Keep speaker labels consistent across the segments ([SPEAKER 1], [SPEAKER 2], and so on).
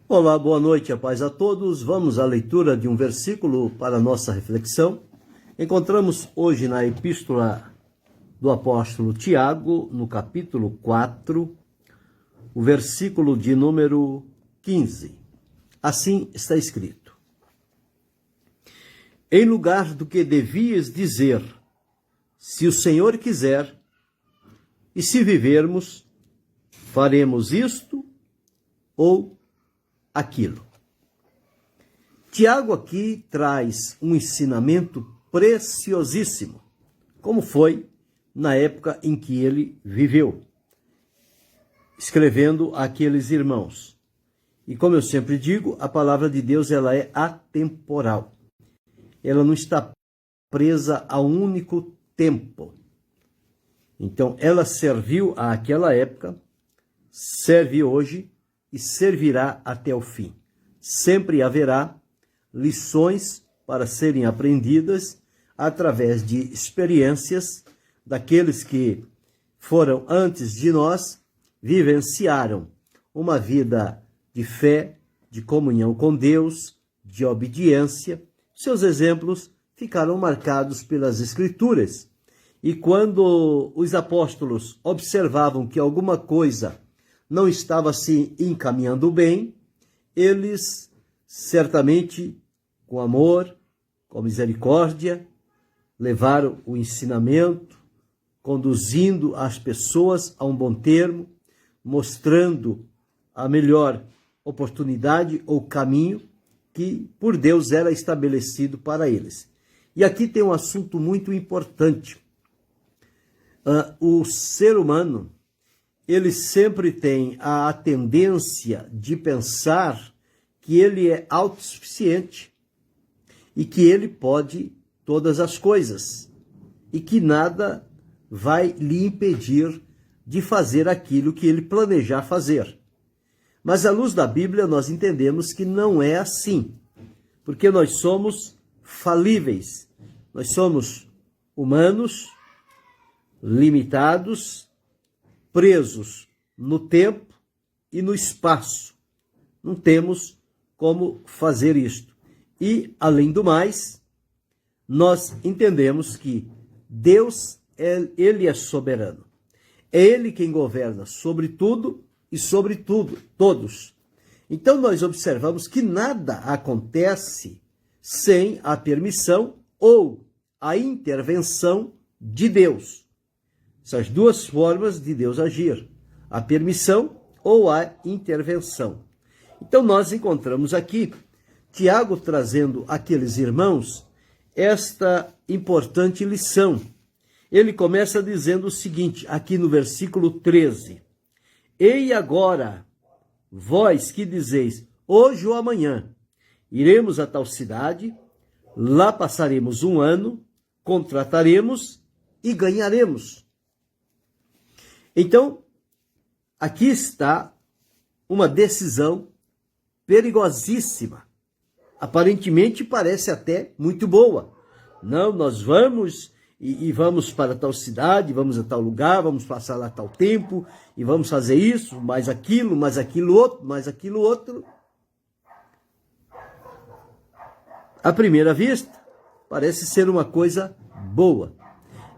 [SPEAKER 1] Olá, boa noite, a paz a todos. Vamos à leitura de um versículo para a nossa reflexão. Encontramos hoje na epístola do apóstolo Tiago, no capítulo 4, o versículo de número 15. Assim está escrito: em lugar do que devias dizer, se o Senhor quiser, e se vivermos, faremos isto ou aquilo. Tiago aqui traz um ensinamento preciosíssimo, como foi na época em que ele viveu, escrevendo àqueles irmãos. E como eu sempre digo, a palavra de Deus ela é atemporal. Ela não está presa a um único tempo. Então, ela serviu àquela época, serve hoje e servirá até o fim. Sempre haverá lições para serem aprendidas através de experiências daqueles que foram antes de nós, vivenciaram uma vida de fé, de comunhão com Deus, de obediência. Seus exemplos ficaram marcados pelas Escrituras. E quando os apóstolos observavam que alguma coisa não estava se encaminhando bem, eles certamente, com amor, com misericórdia, levaram o ensinamento, conduzindo as pessoas a um bom termo, mostrando a melhor oportunidade ou caminho que por Deus era estabelecido para eles. E aqui tem um assunto muito importante. O ser humano, ele sempre tem a tendência de pensar que ele é autossuficiente e que ele pode todas as coisas e que nada vai lhe impedir de fazer aquilo que ele planejar fazer. Mas à luz da Bíblia nós entendemos que não é assim, porque nós somos falíveis, nós somos humanos, limitados, presos no tempo e no espaço. Não temos como fazer isto. E, além do mais, nós entendemos que Deus, Ele é soberano. É Ele quem governa sobre tudo e sobre tudo, todos. Então, nós observamos que nada acontece sem a permissão ou a intervenção de Deus. Essas duas formas de Deus agir, a permissão ou a intervenção. Então nós encontramos aqui Tiago trazendo àqueles irmãos esta importante lição. Ele começa dizendo o seguinte, aqui no versículo 13. Ei agora, vós que dizeis, hoje ou amanhã, iremos a tal cidade, lá passaremos um ano, contrataremos e ganharemos. Então, aqui está uma decisão perigosíssima. Aparentemente parece até muito boa. Não, nós vamos e vamos para tal cidade, vamos a tal lugar, vamos passar lá tal tempo, e vamos fazer isso, mais aquilo outro, mais aquilo outro. À primeira vista, parece ser uma coisa boa.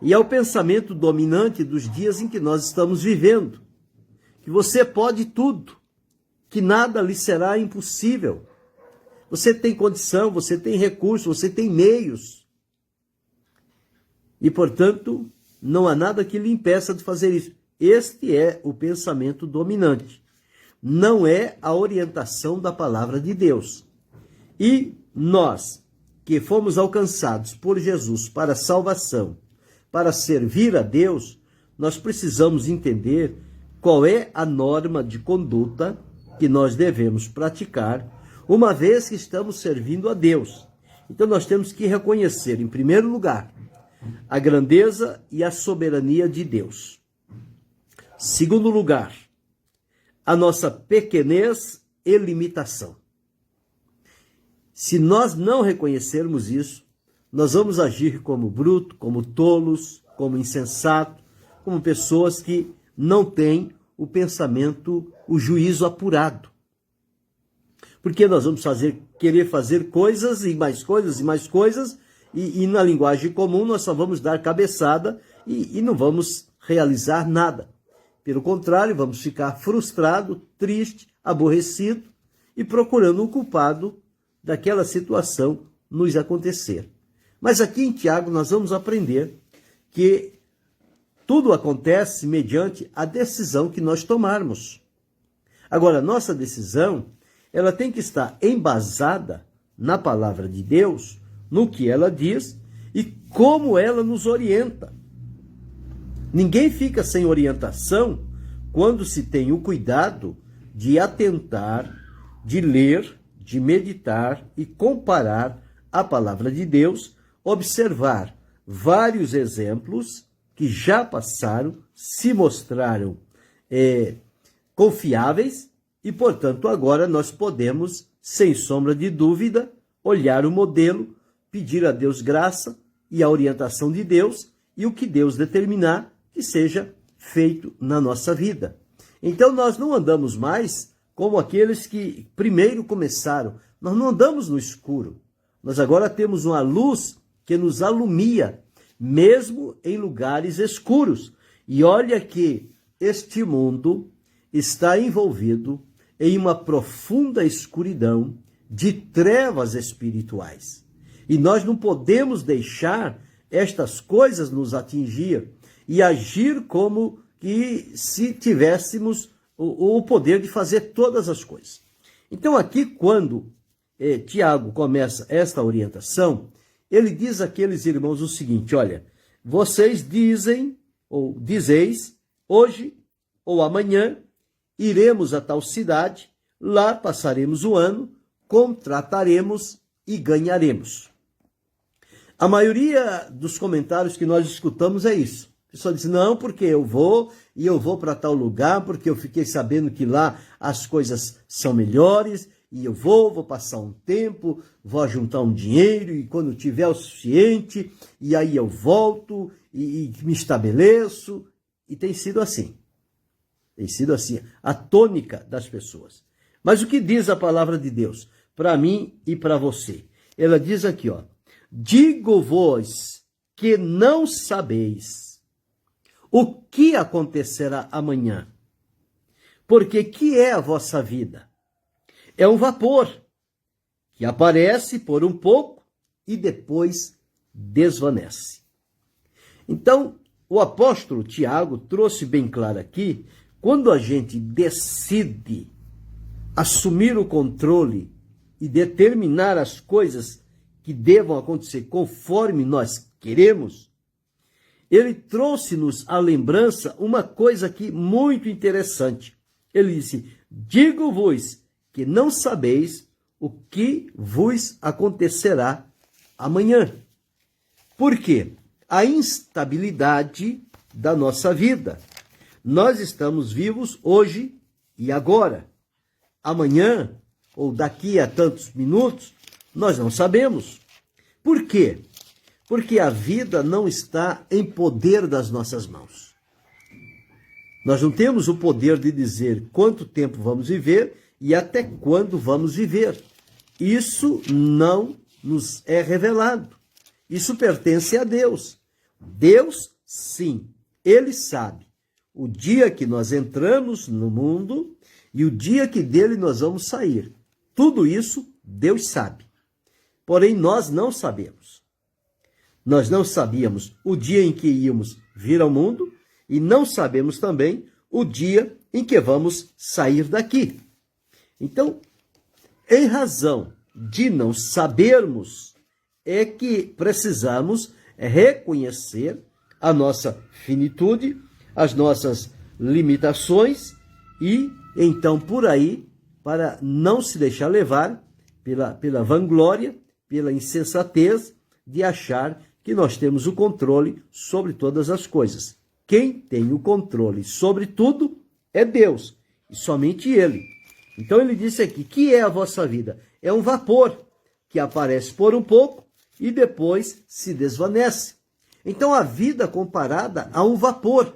[SPEAKER 1] E é o pensamento dominante dos dias em que nós estamos vivendo. Que você pode tudo, que nada lhe será impossível. Você tem condição, você tem recursos, você tem meios. E, portanto, não há nada que lhe impeça de fazer isso. Este é o pensamento dominante. Não é a orientação da palavra de Deus. E nós, que fomos alcançados por Jesus para a salvação, para servir a Deus, nós precisamos entender qual é a norma de conduta que nós devemos praticar, uma vez que estamos servindo a Deus. Então nós temos que reconhecer, em primeiro lugar, a grandeza e a soberania de Deus. Segundo lugar, a nossa pequenez e limitação. Se nós não reconhecermos isso, nós vamos agir como bruto, como tolos, como insensato, como pessoas que não têm o pensamento, o juízo apurado. Porque nós vamos querer fazer coisas e mais coisas e mais coisas, e na linguagem comum nós só vamos dar cabeçada e não vamos realizar nada. Pelo contrário, vamos ficar frustrado, triste, aborrecido e procurando um culpado daquela situação nos acontecer. Mas aqui em Tiago nós vamos aprender que tudo acontece mediante a decisão que nós tomarmos. Agora, nossa decisão, ela tem que estar embasada na palavra de Deus, no que ela diz e como ela nos orienta. Ninguém fica sem orientação quando se tem o cuidado de atentar, de ler, de meditar e comparar a palavra de Deus, observar vários exemplos que já passaram, se mostraram confiáveis e, portanto, agora nós podemos, sem sombra de dúvida, olhar o modelo, pedir a Deus graça e a orientação de Deus e o que Deus determinar que seja feito na nossa vida. Então nós não andamos mais como aqueles que primeiro começaram. Nós não andamos no escuro. Nós agora temos uma luz que nos alumia, mesmo em lugares escuros. E olha que este mundo está envolvido em uma profunda escuridão de trevas espirituais. E nós não podemos deixar estas coisas nos atingir e agir como que se tivéssemos o poder de fazer todas as coisas. Então aqui, quando Tiago começa esta orientação, ele diz àqueles irmãos o seguinte: olha, vocês dizem, ou dizeis, hoje ou amanhã, iremos a tal cidade, lá passaremos o ano, contrataremos e ganharemos. A maioria dos comentários que nós escutamos é isso. A pessoa diz, não, porque eu vou para tal lugar, porque eu fiquei sabendo que lá as coisas são melhores, e eu vou passar um tempo, vou juntar um dinheiro, e quando tiver o suficiente, e aí eu volto e me estabeleço. E tem sido assim. Tem sido assim, a tônica das pessoas. Mas o que diz a palavra de Deus para mim e para você? Ela diz aqui, ó, digo-vos que não sabeis o que acontecerá amanhã, porque que é a vossa vida? É um vapor que aparece por um pouco e depois desvanece. Então, o apóstolo Tiago trouxe bem claro aqui, quando a gente decide assumir o controle e determinar as coisas que devam acontecer conforme nós queremos, ele trouxe-nos à lembrança uma coisa aqui muito interessante. Ele disse, digo-vos que não sabeis o que vos acontecerá amanhã. Por quê? A instabilidade da nossa vida. Nós estamos vivos hoje e agora. Amanhã, ou daqui a tantos minutos, nós não sabemos. Por quê? Porque a vida não está em poder das nossas mãos. Nós não temos o poder de dizer quanto tempo vamos viver e até quando vamos viver. Isso não nos é revelado. Isso pertence a Deus. Deus, sim, Ele sabe o dia que nós entramos no mundo e o dia que dele nós vamos sair. Tudo isso Deus sabe. Porém, nós não sabemos. Nós não sabíamos o dia em que íamos vir ao mundo e não sabemos também o dia em que vamos sair daqui. Então, em razão de não sabermos, é que precisamos reconhecer a nossa finitude, as nossas limitações e, então, por aí, para não se deixar levar pela vanglória, pela insensatez de achar que nós temos o controle sobre todas as coisas. Quem tem o controle sobre tudo é Deus, e somente Ele. Então ele disse aqui, que é a vossa vida? É um vapor que aparece por um pouco e depois se desvanece. Então a vida comparada a um vapor.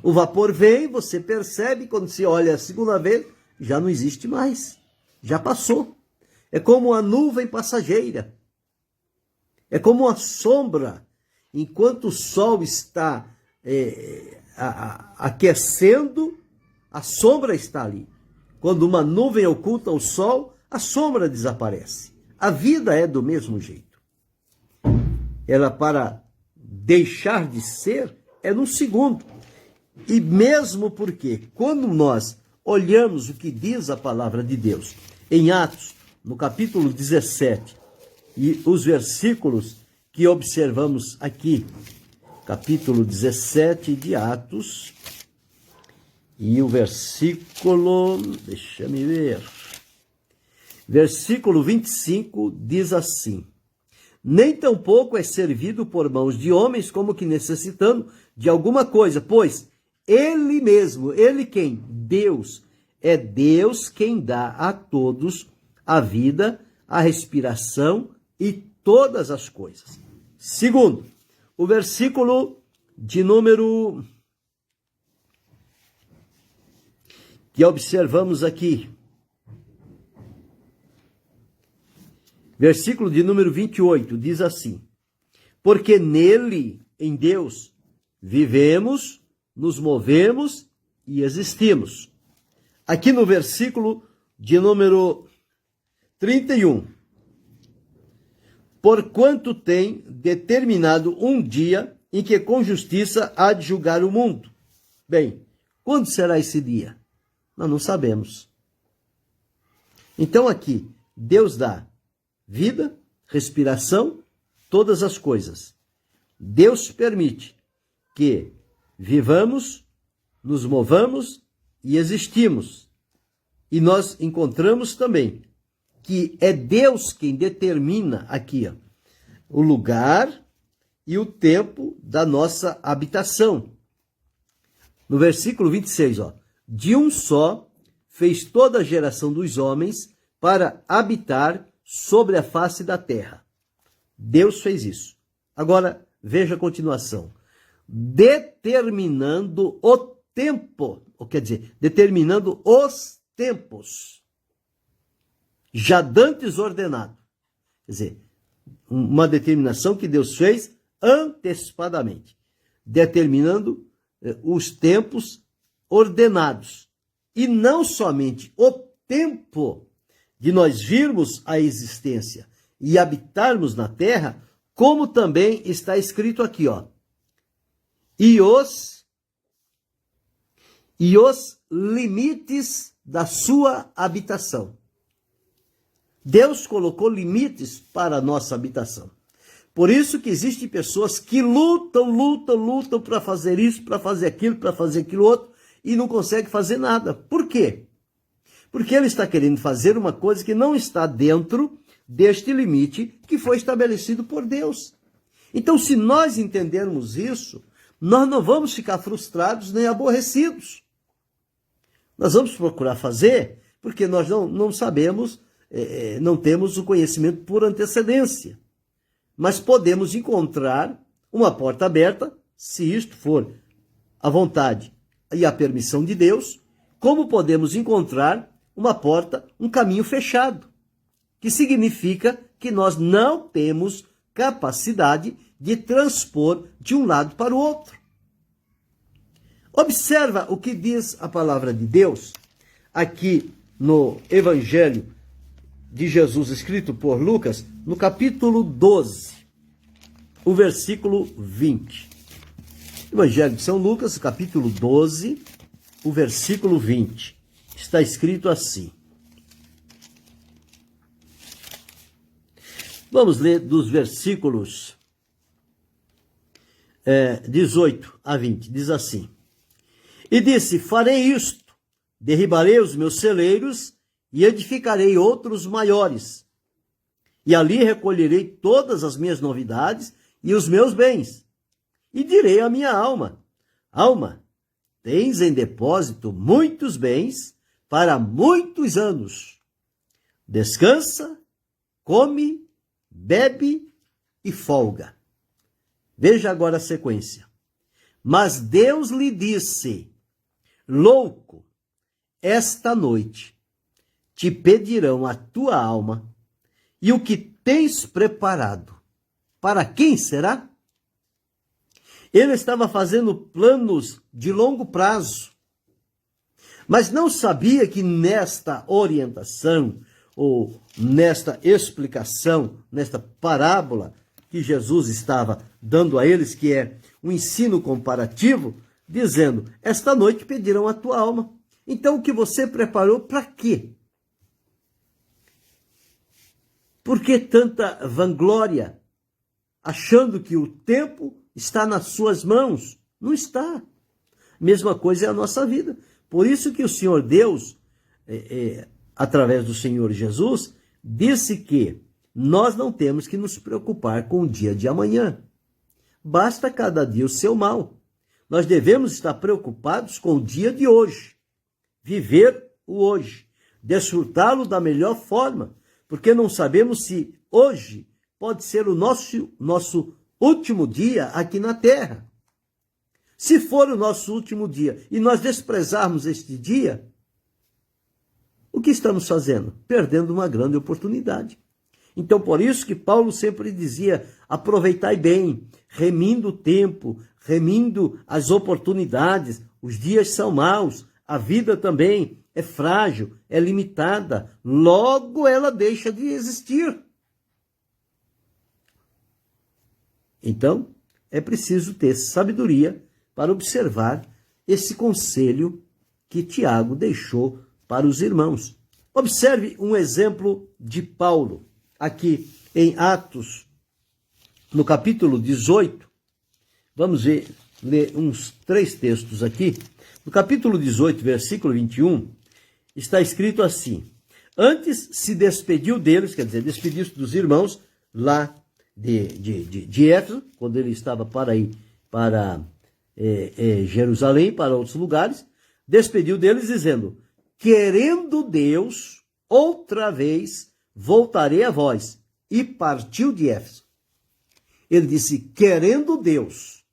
[SPEAKER 1] O vapor vem, você percebe, quando você olha a segunda vez, já não existe mais. já passou. É como a nuvem passageira. É como a sombra. Enquanto o sol está aquecendo, a sombra está ali. Quando uma nuvem oculta o sol, a sombra desaparece. A vida é do mesmo jeito. Ela, para deixar de ser, é num segundo. E mesmo porque, quando nós olhamos o que diz a palavra de Deus, em Atos, no capítulo 17, e os versículos que observamos aqui, capítulo 17 de Atos, e o versículo, deixa-me ver, versículo 25 diz assim: nem tampouco é servido por mãos de homens como que necessitando de alguma coisa, pois ele mesmo, ele quem? Deus. É Deus quem dá a todos a vida, a respiração e todas as coisas. Segundo, o versículo de número que observamos aqui. Versículo de número 28 diz assim: porque nele, em Deus, vivemos, nos movemos e existimos. Aqui no versículo de número 31. Porquanto tem determinado um dia em que com justiça há de julgar o mundo. Bem, quando será esse dia? Nós não sabemos. Então aqui, Deus dá vida, respiração, todas as coisas. Deus permite que vivamos, nos movamos e existimos. E nós encontramos também que é Deus quem determina aqui o lugar e o tempo da nossa habitação. No versículo 26, de um só fez toda a geração dos homens para habitar sobre a face da terra. Deus fez isso. Agora, veja a continuação. Determinando o tempo, ou quer dizer, determinando os tempos, já dantes ordenado. Quer dizer, uma determinação que Deus fez antecipadamente, determinando os tempos ordenados. E não somente o tempo de nós virmos a existência e habitarmos na terra, como também está escrito aqui, e os limites da sua habitação. Deus colocou limites para a nossa habitação. Por isso que existem pessoas que lutam para fazer isso, para fazer aquilo outro, e não conseguem fazer nada. Por quê? Porque ele está querendo fazer uma coisa que não está dentro deste limite que foi estabelecido por Deus. Então, se nós entendermos isso, nós não vamos ficar frustrados nem aborrecidos. Nós vamos procurar fazer, porque nós não sabemos, não temos o conhecimento por antecedência. Mas podemos encontrar uma porta aberta, se isto for a vontade e a permissão de Deus, como podemos encontrar uma porta, um caminho fechado, que significa que nós não temos capacidade de transpor de um lado para o outro. Observa o que diz a palavra de Deus aqui no Evangelho de Jesus, escrito por Lucas, no capítulo 12, o versículo 20. Evangelho de São Lucas, capítulo 12, o versículo 20. Está escrito assim. Vamos ler dos versículos 18 a 20. Diz assim: e disse, farei isto, derribarei os meus celeiros e edificarei outros maiores. E ali recolherei todas as minhas novidades e os meus bens. E direi à minha alma, alma, tens em depósito muitos bens para muitos anos. Descansa, come, bebe e folga. Veja agora a sequência. Mas Deus lhe disse, louco, esta noite te pedirão a tua alma, e o que tens preparado, para quem será? Ele estava fazendo planos de longo prazo, mas não sabia que nesta orientação, ou nesta explicação, nesta parábola que Jesus estava dando a eles, que é um ensino comparativo, dizendo, esta noite pedirão a tua alma. Então o que você preparou para quê? Por que tanta vanglória, achando que o tempo está nas suas mãos? Não está. Mesma coisa é a nossa vida. Por isso que o Senhor Deus, através do Senhor Jesus, disse que nós não temos que nos preocupar com o dia de amanhã. Basta cada dia o seu mal. Nós devemos estar preocupados com o dia de hoje. Viver o hoje. Desfrutá-lo da melhor forma. Porque não sabemos se hoje pode ser o nosso último dia aqui na Terra. Se for o nosso último dia e nós desprezarmos este dia, o que estamos fazendo? Perdendo uma grande oportunidade. Então, por isso que Paulo sempre dizia, aproveitai bem, remindo o tempo, remindo as oportunidades, os dias são maus, a vida também é frágil, é limitada, logo ela deixa de existir. Então, é preciso ter sabedoria para observar esse conselho que Tiago deixou para os irmãos. Observe um exemplo de Paulo, aqui em Atos, no capítulo 18. Vamos ler uns 3 textos aqui. No capítulo 18, versículo 21, está escrito assim: antes se despediu deles, quer dizer, despediu-se dos irmãos lá de Éfeso, quando ele estava para ir para Jerusalém, para outros lugares, despediu deles dizendo, querendo Deus, outra vez voltarei a vós, e partiu de Éfeso. Ele disse, querendo Deus.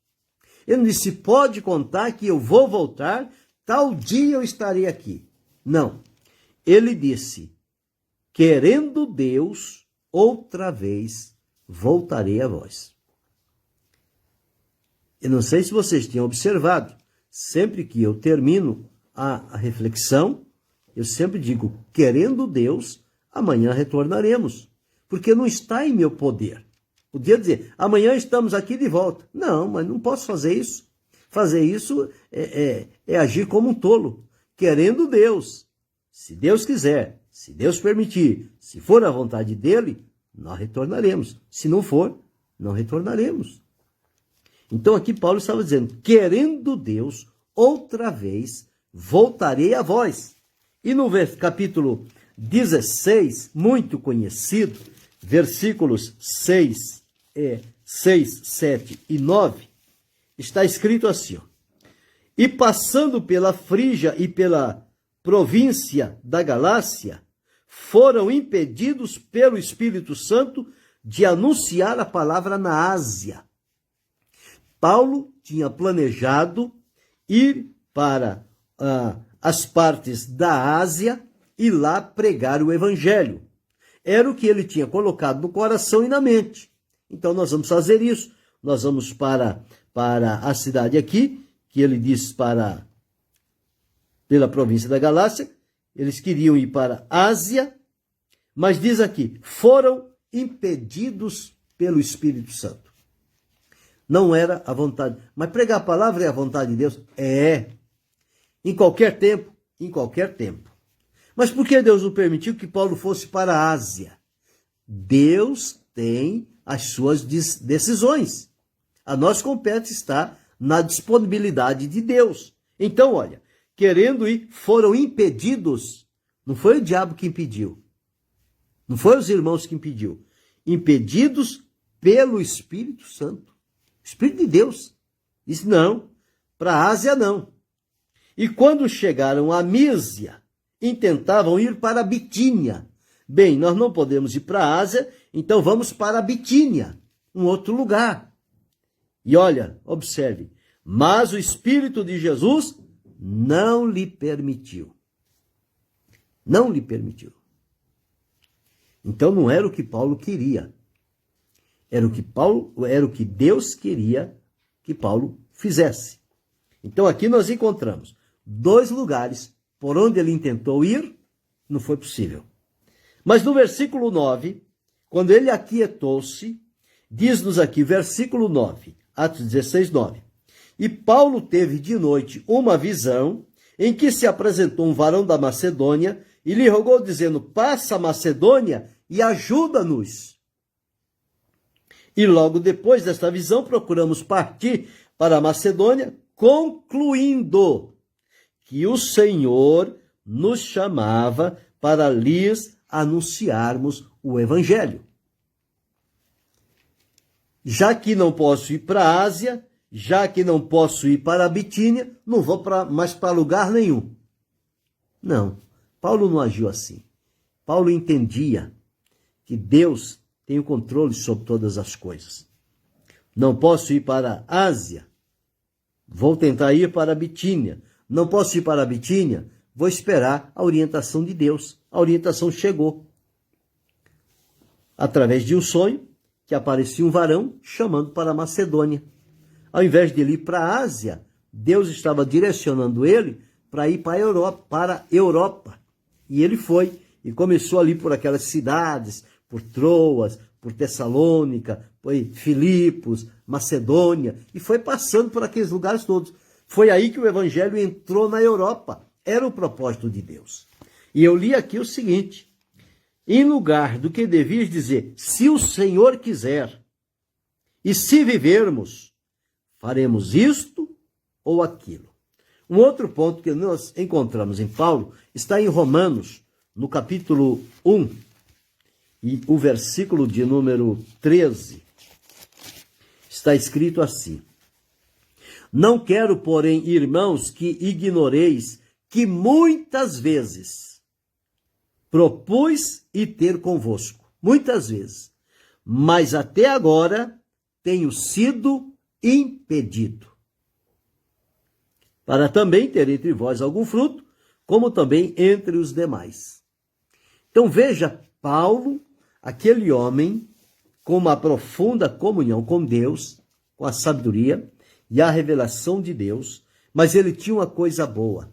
[SPEAKER 1] Ele não disse, pode contar que eu vou voltar, tal dia eu estarei aqui. Não. Ele disse, querendo Deus, outra vez voltarei a vós. Eu não sei se vocês tinham observado, sempre que eu termino a reflexão, eu sempre digo, querendo Deus, amanhã retornaremos, porque não está em meu poder. Podia dizer, amanhã estamos aqui de volta. Não, mas não posso fazer isso. Fazer isso é agir como um tolo, querendo Deus. Se Deus quiser, se Deus permitir, se for a vontade dele, nós retornaremos. Se não for, não retornaremos. Então aqui Paulo estava dizendo, querendo Deus, outra vez voltarei a vós. E no capítulo 16, muito conhecido, versículos 6, 7 e 9, está escrito assim, ó, e passando pela Frígia e pela província da Galácia, foram impedidos pelo Espírito Santo de anunciar a palavra na Ásia. Paulo tinha planejado ir para as partes da Ásia e lá pregar o evangelho. Era o que ele tinha colocado no coração e na mente. Então nós vamos fazer isso. Nós vamos para a cidade aqui, que ele diz pela província da Galácia. Eles queriam ir para a Ásia, mas diz aqui, foram impedidos pelo Espírito Santo. Não era a vontade. Mas pregar a palavra é a vontade de Deus? É. Em qualquer tempo, em qualquer tempo. Mas por que Deus não permitiu que Paulo fosse para a Ásia? Deus tem as suas decisões. A nós compete estar na disponibilidade de Deus. Então, olha, querendo ir, foram impedidos. Não foi o diabo que impediu. Não foi os irmãos que impediu. Impedidos pelo Espírito Santo. Espírito de Deus. Disse, não, para a Ásia não. E quando chegaram a Mísia, intentavam ir para a Bitínia. Bem, nós não podemos ir para a Ásia, então vamos para a Bitínia, um outro lugar. E olha, observe, mas o Espírito de Jesus não lhe permitiu. Não lhe permitiu. Então não era o que Paulo queria. Era o que Deus queria que Paulo fizesse. Então aqui nós encontramos 2 lugares por onde ele intentou ir, não foi possível. Mas no versículo 9, quando ele aquietou-se, diz-nos aqui, versículo 9, Atos 16, 9. E Paulo teve de noite uma visão em que se apresentou um varão da Macedônia e lhe rogou, dizendo: passa a Macedônia e ajuda-nos. E logo depois desta visão, procuramos partir para a Macedônia, concluindo que o Senhor nos chamava para lhes anunciarmos o Evangelho. Já que não posso ir para a Ásia, já que não posso ir para a Bitínia, não vou mais para lugar nenhum. Não, Paulo não agiu assim. Paulo entendia que Deus tem o controle sobre todas as coisas. Não posso ir para a Ásia, vou tentar ir para a Bitínia. Não posso ir para a Bitínia, vou esperar a orientação de Deus. A orientação chegou. Através de um sonho, que aparecia um varão chamando para a Macedônia. Ao invés de ele ir para a Ásia, Deus estava direcionando ele para ir para a Europa. E ele foi, e começou ali por aquelas cidades, por Troas, por Tessalônica, por Filipos, Macedônia, e foi passando por aqueles lugares todos. Foi aí que o Evangelho entrou na Europa. Era o propósito de Deus. E eu li aqui o seguinte: em lugar do que devias dizer, se o Senhor quiser, e se vivermos, faremos isto ou aquilo. Um outro ponto que nós encontramos em Paulo está em Romanos, no capítulo 1, e o versículo de número 13. Está escrito assim: não quero, porém, irmãos, que ignoreis que muitas vezes propus ir ter convosco, muitas vezes, mas até agora tenho sido impedido, para também ter entre vós algum fruto, como também entre os demais. Então veja, Paulo, aquele homem com uma profunda comunhão com Deus, com a sabedoria e a revelação de Deus, mas ele tinha uma coisa boa.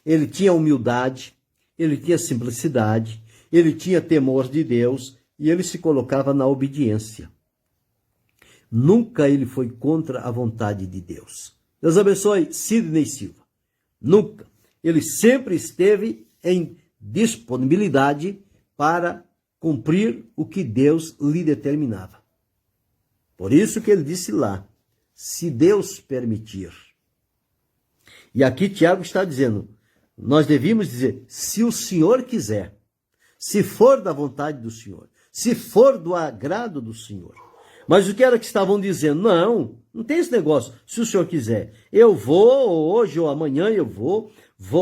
[SPEAKER 1] Ele tinha humildade, ele tinha simplicidade, ele tinha temor de Deus e ele se colocava na obediência. Nunca ele foi contra a vontade de Deus. Deus abençoe Sidney Silva. Nunca. Ele sempre esteve em disponibilidade para cumprir o que Deus lhe determinava. Por isso que ele disse lá, se Deus permitir. E aqui Tiago está dizendo, nós devíamos dizer, se o Senhor quiser, se for da vontade do Senhor, se for do agrado do Senhor. Mas o que era que estavam dizendo? Não tem esse negócio, se o Senhor quiser. Eu vou, hoje ou amanhã eu vou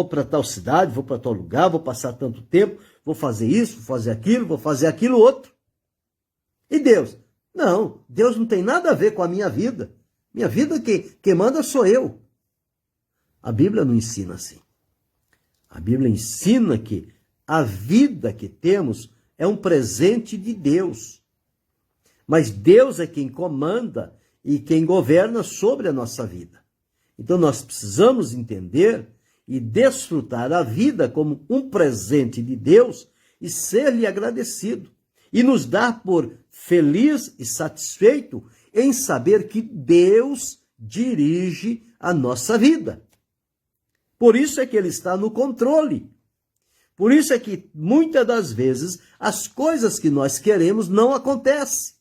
[SPEAKER 1] para tal cidade, vou para tal lugar, vou passar tanto tempo, vou fazer isso, vou fazer aquilo outro. E Deus? Não, Deus não tem nada a ver com a minha vida. Minha vida quem manda sou eu. A Bíblia não ensina assim. A Bíblia ensina que a vida que temos é um presente de Deus. Mas Deus é quem comanda e quem governa sobre a nossa vida. Então nós precisamos entender e desfrutar a vida como um presente de Deus e ser-lhe agradecido. E nos dar por feliz e satisfeito em saber que Deus dirige a nossa vida. Por isso é que Ele está no controle. Por isso é que muitas das vezes as coisas que nós queremos não acontecem.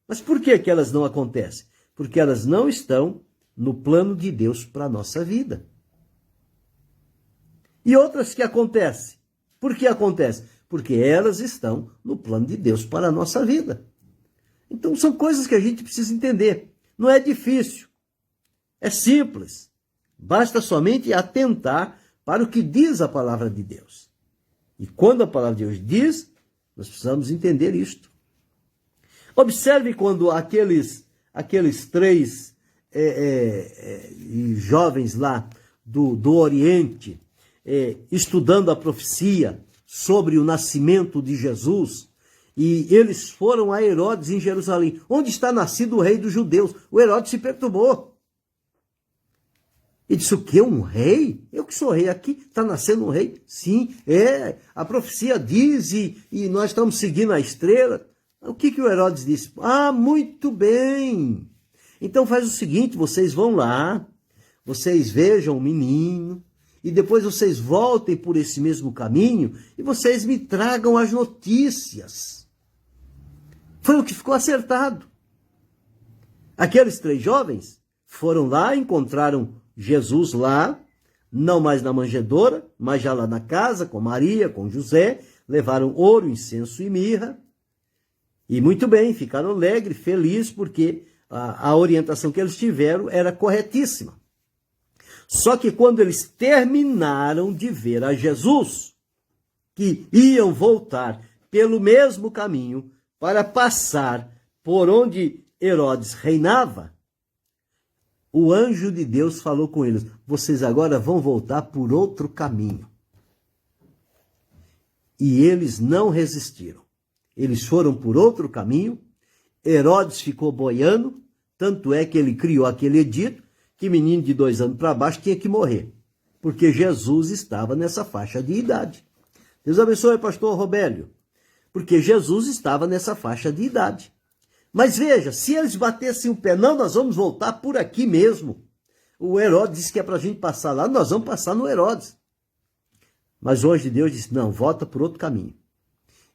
[SPEAKER 1] Mas por que elas não acontecem? Porque elas não estão no plano de Deus para a nossa vida. E outras que acontecem. Por que acontecem? Porque elas estão no plano de Deus para a nossa vida. Então são coisas que a gente precisa entender. Não é difícil. É simples. Basta somente atentar para o que diz a palavra de Deus. E quando a palavra de Deus diz, nós precisamos entender isto. Observe quando aqueles três jovens lá do Oriente, estudando a profecia, sobre o nascimento de Jesus, e eles foram a Herodes em Jerusalém. Onde está nascido o rei dos judeus? O Herodes se perturbou. E disse, o quê? Um rei? Eu que sou rei aqui, está nascendo um rei? Sim, a profecia diz e nós estamos seguindo a estrela. O que o Herodes disse? Ah, muito bem. Então faz o seguinte, vocês vão lá, vocês vejam o menino, e depois vocês voltem por esse mesmo caminho e vocês me tragam as notícias. Foi o que ficou acertado. Aqueles 3 jovens foram lá, encontraram Jesus lá, não mais na manjedoura, mas já lá na casa, com Maria, com José, levaram ouro, incenso e mirra, e muito bem, ficaram alegres, felizes, porque a orientação que eles tiveram era corretíssima. Só que quando eles terminaram de ver a Jesus, que iam voltar pelo mesmo caminho para passar por onde Herodes reinava, o anjo de Deus falou com eles, vocês agora vão voltar por outro caminho. E eles não resistiram. Eles foram por outro caminho, Herodes ficou boiando, tanto é que ele criou aquele edito, que menino de 2 anos para baixo tinha que morrer, porque Jesus estava nessa faixa de idade. Deus abençoe, pastor Robélio, porque Jesus estava nessa faixa de idade. Mas veja, se eles batessem o pé, não, nós vamos voltar por aqui mesmo. O Herodes disse que é para a gente passar lá, nós vamos passar no Herodes. Mas hoje Deus disse, não, volta por outro caminho.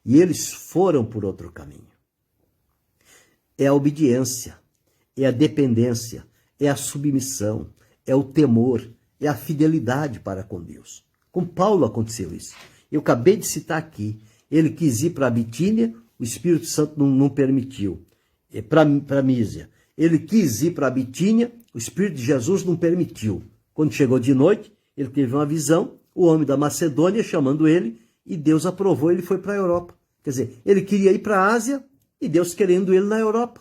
[SPEAKER 1] E eles foram por outro caminho. É a obediência, é a dependência, é a submissão, é o temor, é a fidelidade para com Deus. Com Paulo aconteceu isso. Eu acabei de citar aqui, ele quis ir para a Bitínia, o Espírito Santo não permitiu. Para Mísia. Ele quis ir para a Bitínia, o Espírito de Jesus não permitiu. Quando chegou de noite, ele teve uma visão, o homem da Macedônia chamando ele, e Deus aprovou, ele foi para a Europa. Quer dizer, ele queria ir para a Ásia, e Deus querendo ele na Europa.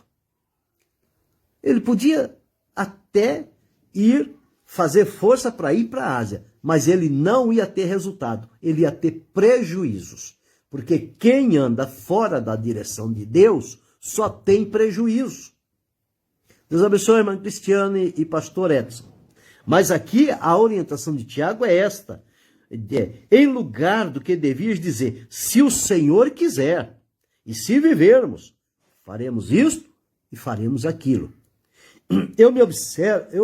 [SPEAKER 1] Ele podia até ir fazer força para ir para a Ásia, mas ele não ia ter resultado, ele ia ter prejuízos. Porque quem anda fora da direção de Deus só tem prejuízo. Deus abençoe, irmã Cristiane e pastor Edson. Mas aqui a orientação de Tiago é esta. Em lugar do que devias dizer, se o Senhor quiser, e se vivermos, faremos isto e faremos aquilo. Eu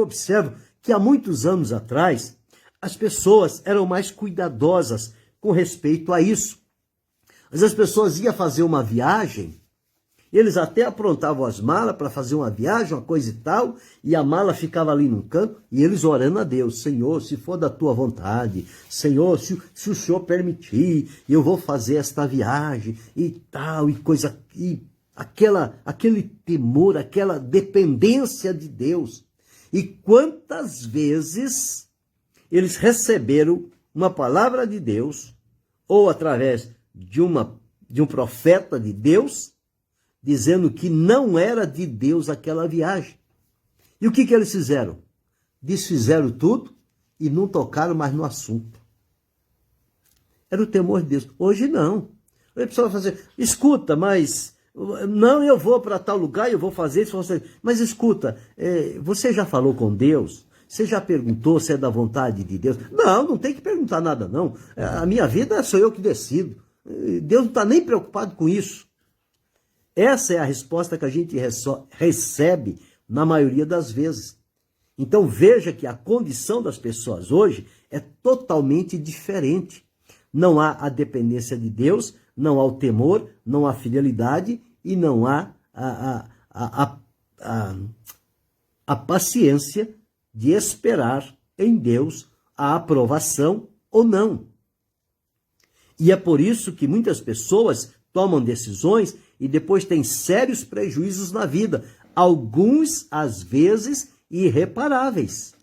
[SPEAKER 1] observo que há muitos anos atrás, as pessoas eram mais cuidadosas com respeito a isso. Mas as pessoas iam fazer uma viagem, eles até aprontavam as malas para fazer uma viagem, uma coisa e tal, e a mala ficava ali num canto, e eles orando a Deus, Senhor, se for da tua vontade, Senhor, se o Senhor permitir, eu vou fazer esta viagem, e tal, e coisa, e aquele temor, aquela dependência de Deus. E quantas vezes eles receberam uma palavra de Deus, ou através de um profeta de Deus, dizendo que não era de Deus aquela viagem. E o que eles fizeram? Desfizeram tudo e não tocaram mais no assunto. Era o temor de Deus. Hoje não. A pessoa vai fazer, escuta, mas não, eu vou para tal lugar, eu vou fazer isso. Mas escuta, você já falou com Deus? Você já perguntou se é da vontade de Deus? Não tem que perguntar nada não. A minha vida sou eu que decido. Deus não está nem preocupado com isso. Essa é a resposta que a gente recebe na maioria das vezes. Então veja que a condição das pessoas hoje é totalmente diferente. Não há a dependência de Deus, não há o temor, não há fidelidade e não há a paciência de esperar em Deus a aprovação ou não. E é por isso que muitas pessoas tomam decisões e depois têm sérios prejuízos na vida, alguns, às vezes, irreparáveis.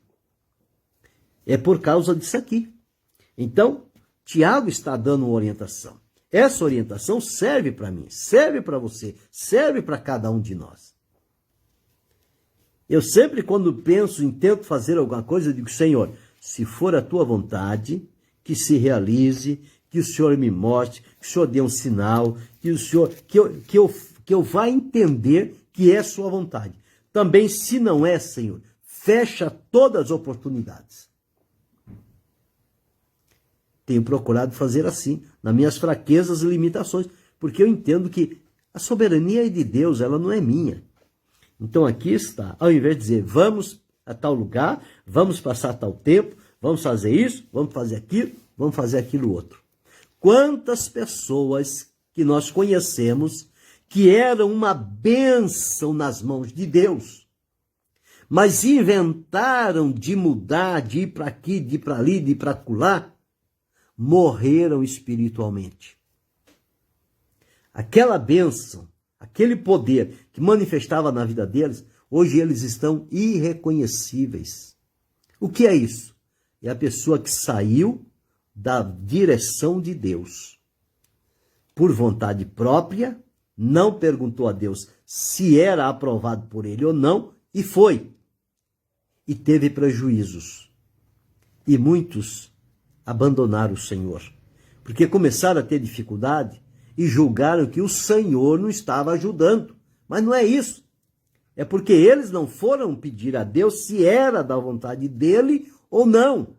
[SPEAKER 1] É por causa disso aqui. Então, Tiago está dando uma orientação. Essa orientação serve para mim, serve para você, serve para cada um de nós. Eu sempre, quando penso em tento fazer alguma coisa, eu digo, Senhor, se for a tua vontade, que se realize, que o Senhor me mostre, que o Senhor dê um sinal, que o Senhor, que eu vá entender que é sua vontade. Também, se não é, Senhor, fecha todas as oportunidades. Tenho procurado fazer assim, nas minhas fraquezas e limitações, porque eu entendo que a soberania é de Deus, ela não é minha. Então aqui está, ao invés de dizer, vamos a tal lugar, vamos passar tal tempo, vamos fazer isso, vamos fazer aquilo outro. Quantas pessoas que nós conhecemos que eram uma bênção nas mãos de Deus, mas inventaram de mudar, de ir para aqui, de ir para ali, de ir para acolá, morreram espiritualmente. Aquela bênção, aquele poder que manifestava na vida deles, hoje eles estão irreconhecíveis. O que é isso? É a pessoa que saiu da direção de Deus. Por vontade própria, não perguntou a Deus se era aprovado por ele ou não, e foi. E teve prejuízos. E muitos abandonaram o Senhor, porque começaram a ter dificuldade e julgaram que o Senhor não estava ajudando. Mas não é isso. É porque eles não foram pedir a Deus se era da vontade dele ou não.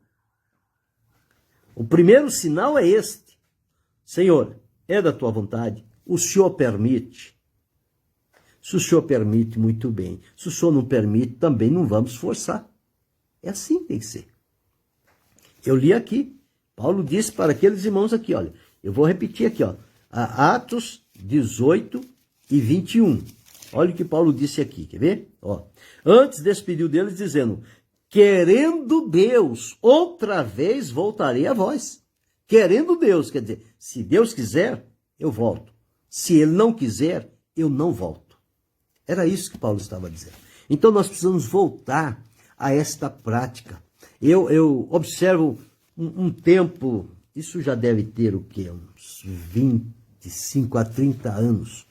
[SPEAKER 1] O primeiro sinal é este. Senhor, é da tua vontade? O Senhor permite? Se o Senhor permite, muito bem. Se o Senhor não permite, também não vamos forçar. É assim que tem que ser. Eu li aqui. Paulo disse para aqueles irmãos aqui, olha. Eu vou repetir aqui, ó. Atos 18 e 21. Olha o que Paulo disse aqui, quer ver? Ó. Antes despediu deles dizendo, querendo Deus, outra vez voltarei a vós. Querendo Deus, quer dizer, se Deus quiser, eu volto. Se ele não quiser, eu não volto. Era isso que Paulo estava dizendo. Então nós precisamos voltar a esta prática. Eu observo um tempo, isso já deve ter o quê? Uns 25 a 30 anos.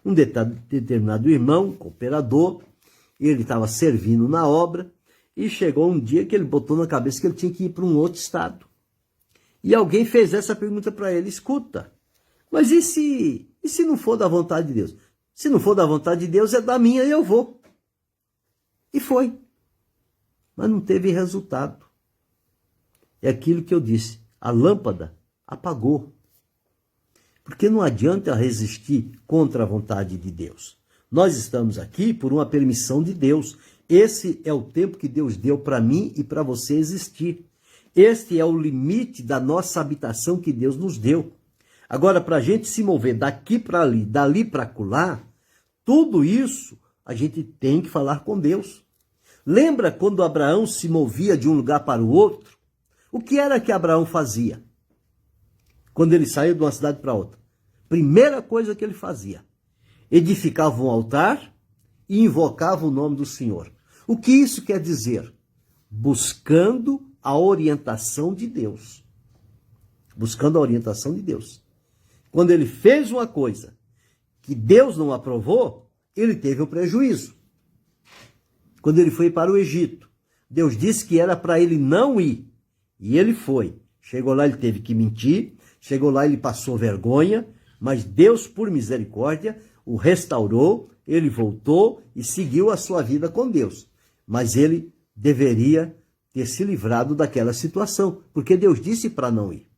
[SPEAKER 1] Um determinado irmão, cooperador, ele estava servindo na obra e chegou um dia que ele botou na cabeça que ele tinha que ir para um outro estado. E alguém fez essa pergunta para ele, escuta, mas e se não for da vontade de Deus? Se não for da vontade de Deus, é da minha e eu vou. E foi. Mas não teve resultado. É aquilo que eu disse, a lâmpada apagou. Porque não adianta resistir contra a vontade de Deus. Nós estamos aqui por uma permissão de Deus. Esse é o tempo que Deus deu para mim e para você existir. Este é o limite da nossa habitação que Deus nos deu. Agora, para a gente se mover daqui para ali, dali para acolá, tudo isso a gente tem que falar com Deus. Lembra quando Abraão se movia de um lugar para o outro? O que era que Abraão fazia? Quando ele saiu de uma cidade para outra. Primeira coisa que ele fazia, edificava um altar e invocava o nome do Senhor. O que isso quer dizer? Buscando a orientação de Deus. Buscando a orientação de Deus. Quando ele fez uma coisa que Deus não aprovou, ele teve um prejuízo. Quando ele foi para o Egito, Deus disse que era para ele não ir. E ele foi. Chegou lá, ele teve que mentir. Chegou lá, ele passou vergonha. Mas Deus, por misericórdia, o restaurou. Ele voltou e seguiu a sua vida com Deus. Mas ele deveria ter se livrado daquela situação. Porque Deus disse para não ir.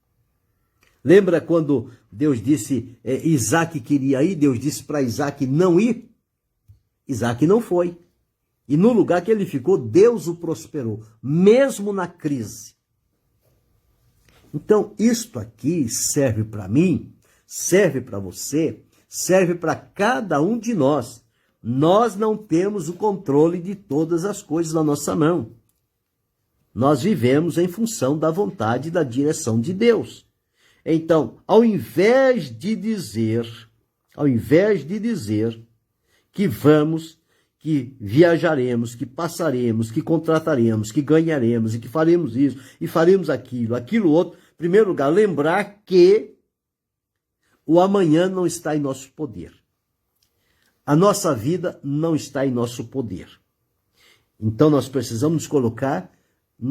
[SPEAKER 1] Lembra quando Deus disse, Isaac queria ir, Deus disse para Isaac não ir? Isaac não foi. E no lugar que ele ficou, Deus o prosperou, mesmo na crise. Então, isto aqui serve para mim, serve para você, serve para cada um de nós. Nós não temos o controle de todas as coisas na nossa mão. Nós vivemos em função da vontade e da direção de Deus. Então, ao invés de dizer que vamos, que viajaremos, que passaremos, que contrataremos, que ganharemos e que faremos isso e faremos aquilo outro, em primeiro lugar, lembrar que o amanhã não está em nosso poder. A nossa vida não está em nosso poder. Então, nós precisamos nos colocar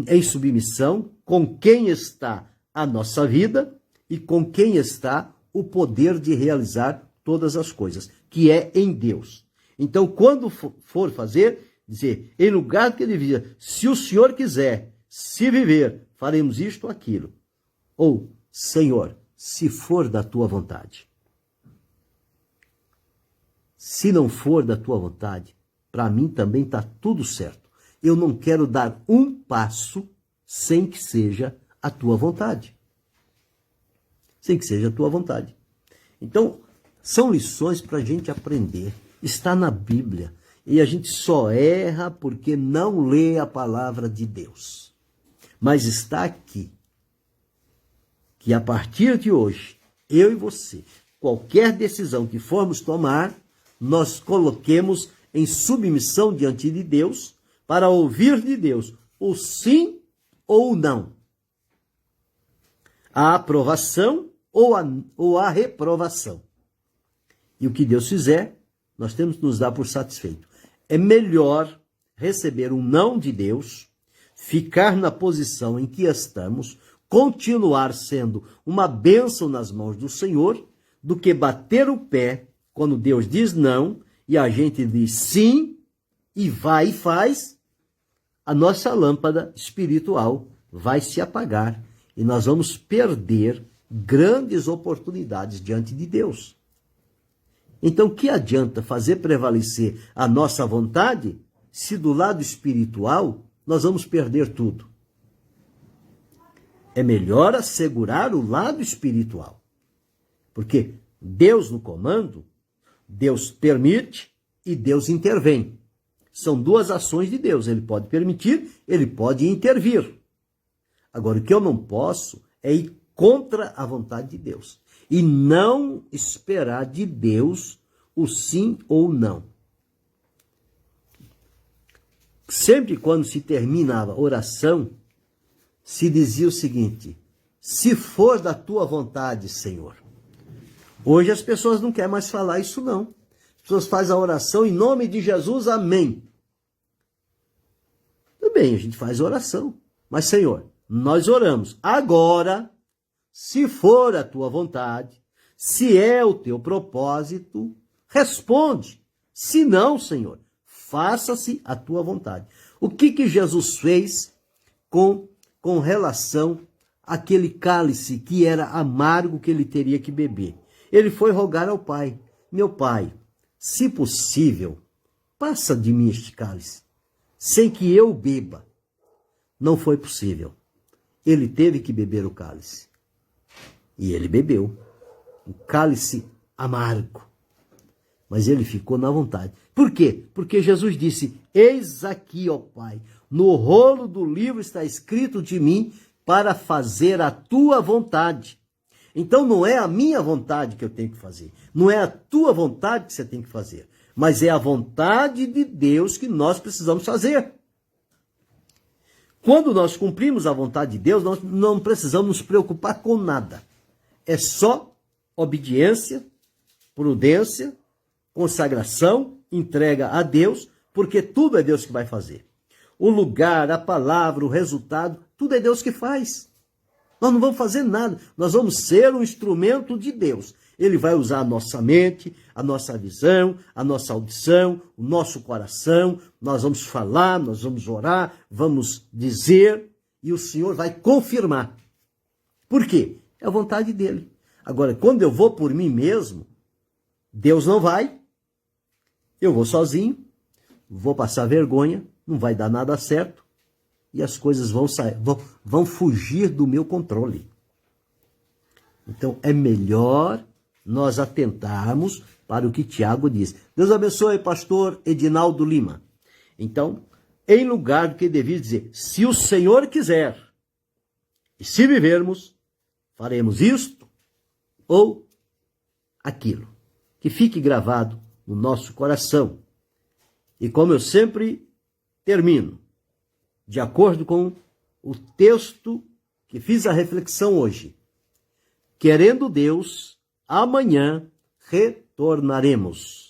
[SPEAKER 1] em submissão com quem está a nossa vida e com quem está o poder de realizar todas as coisas, que é em Deus. Então, quando for fazer, dizer, em lugar que ele diga, se o Senhor quiser, se viver, faremos isto ou aquilo. Ou, Senhor, se for da tua vontade. Se não for da tua vontade, para mim também está tudo certo. Eu não quero dar um passo sem que seja a tua vontade. Sem que seja a tua vontade. Então, são lições para a gente aprender. Está na Bíblia. E a gente só erra porque não lê a palavra de Deus. Mas está aqui. Que a partir de hoje, eu e você, qualquer decisão que formos tomar, nós coloquemos em submissão diante de Deus, para ouvir de Deus o sim ou o não. A aprovação ou a reprovação. E o que Deus fizer, nós temos que nos dar por satisfeito. É melhor receber um não de Deus, ficar na posição em que estamos, continuar sendo uma bênção nas mãos do Senhor, do que bater o pé quando Deus diz não e a gente diz sim e vai e faz, a nossa lâmpada espiritual vai se apagar e nós vamos perder grandes oportunidades diante de Deus. Então, que adianta fazer prevalecer a nossa vontade se do lado espiritual nós vamos perder tudo? É melhor assegurar o lado espiritual. Porque Deus no comando, Deus permite e Deus intervém. São duas ações de Deus. Ele pode permitir, ele pode intervir. Agora, o que eu não posso é ir contra a vontade de Deus. E não esperar de Deus o sim ou não. Sempre quando se terminava a oração, se dizia o seguinte, se for da tua vontade, Senhor. Hoje as pessoas não querem mais falar isso não. As pessoas fazem a oração em nome de Jesus, amém. Tudo bem, a gente faz a oração. Mas, Senhor, nós oramos. Agora, se for a tua vontade, se é o teu propósito, responde. Se não, Senhor, faça-se a tua vontade. O que Jesus fez com relação àquele cálice que era amargo que ele teria que beber? Ele foi rogar ao Pai. Meu Pai, se possível, passa de mim este cálice, sem que eu beba. Não foi possível. Ele teve que beber o cálice. E ele bebeu. Um cálice amargo. Mas ele ficou na vontade. Por quê? Porque Jesus disse, eis aqui, ó Pai, no rolo do livro está escrito de mim para fazer a tua vontade. Então não é a minha vontade que eu tenho que fazer. Não é a tua vontade que você tem que fazer. Mas é a vontade de Deus que nós precisamos fazer. Quando nós cumprimos a vontade de Deus, nós não precisamos nos preocupar com nada. É só obediência, prudência, consagração, entrega a Deus, porque tudo é Deus que vai fazer. O lugar, a palavra, o resultado, tudo é Deus que faz. Nós não vamos fazer nada, nós vamos ser um instrumento de Deus. Ele vai usar a nossa mente, a nossa visão, a nossa audição, o nosso coração. Nós vamos falar, nós vamos orar, vamos dizer, e o Senhor vai confirmar. Por quê? É a vontade dele. Agora, quando eu vou por mim mesmo, Deus não vai. Eu vou sozinho, vou passar vergonha, não vai dar nada certo. E as coisas vão fugir do meu controle. Então, é melhor nós atentarmos para o que Tiago diz. Deus abençoe, pastor Edinaldo Lima. Então, em lugar do que devia dizer, se o Senhor quiser, e se vivermos, faremos isto ou aquilo. Que fique gravado no nosso coração. E como eu sempre termino, de acordo com o texto que fiz a reflexão hoje. Querendo Deus, amanhã retornaremos.